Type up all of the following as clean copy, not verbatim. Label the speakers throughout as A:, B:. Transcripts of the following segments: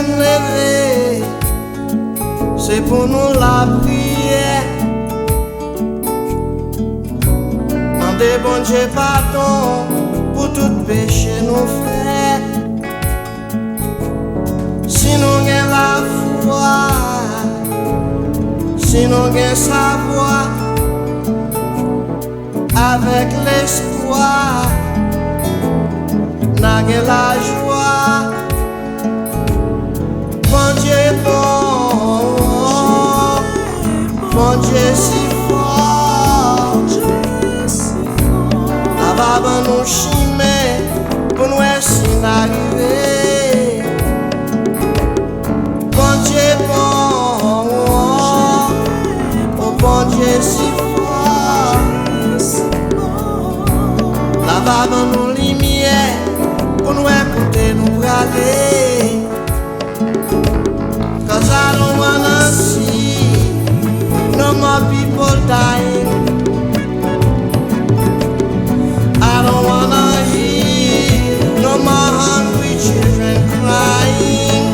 A: me lever, c'est pour nous la prière. Mandez bon Dieu pardon pour tout péché nous fait. Si nous gagnons la foi, si nous gagnons savoir, avec l'espoir, n'a gagnons la joie. Bon Dieu bon, bon Dieu si fort, la va nous chimer pour nous essayer d'arriver. Bon Dieu bon, oh bon Dieu si fort, la va nous lumière pour nous écouter nous braver. Cause I don't wanna see no more people dying. I don't wanna hear no more hungry children crying.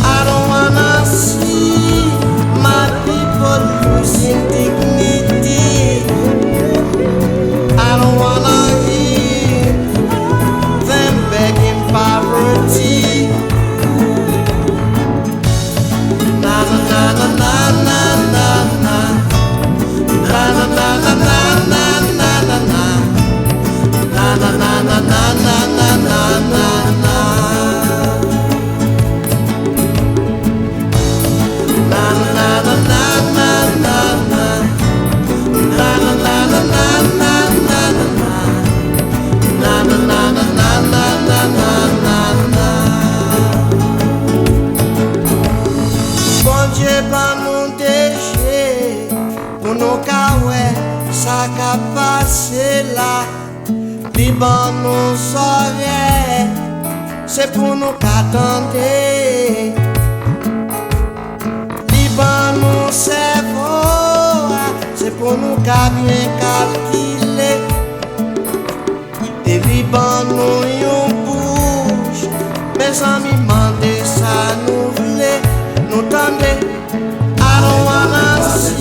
A: I don't wanna see my people losing dignity. I don't wanna hear them begging poverty. Na na na na na na na na na na na na na Bon Dieu pas nous décher pour nos caouets, ça qu'a passé là. Liban nous saurait, c'est pour nous qu'attendez. Liban nous cerveau, c'est pour nous qu'à bien calculer. Et Liban nous yon bouche, mes amis mandez ça nous voulez, nous tendez. I don't wanna see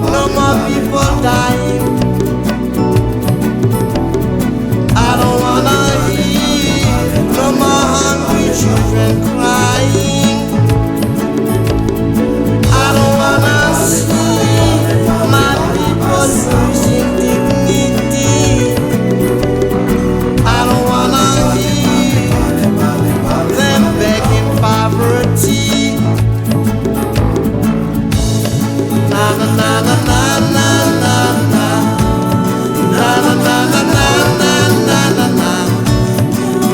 A: no more people dying. I don't wanna hear no more hungry children crying. I don't wanna see my people losing dignity. I don't wanna hear them begging poverty. Na na na na na na na na na na na na na.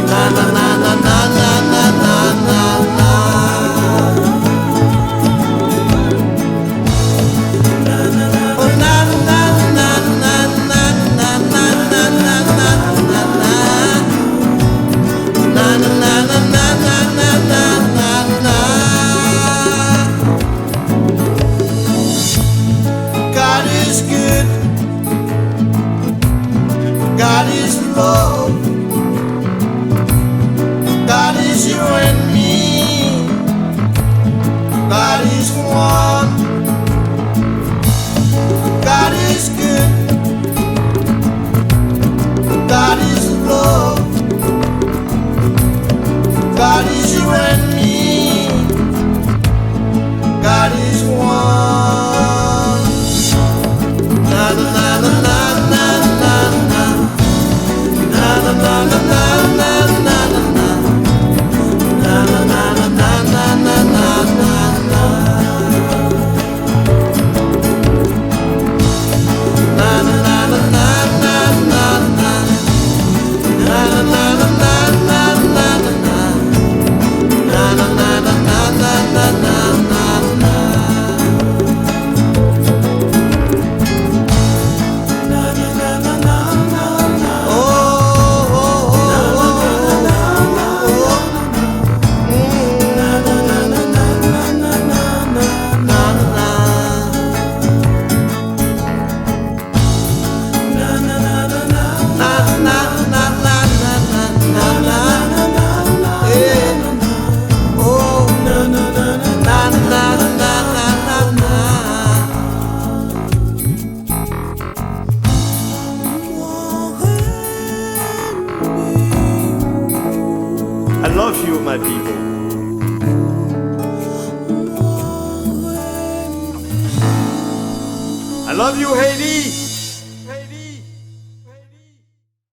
A: Na na na na na na na na na. Oh na na na na na na na na na na na. Na na na na na na na na. God is good. God is love. God is you and me. God is one. God is good. God is love. God is you and me. God is one. Na na na na na na na na na na na na na. Oh, oh, oh. love you, my people. I love you, Haiti.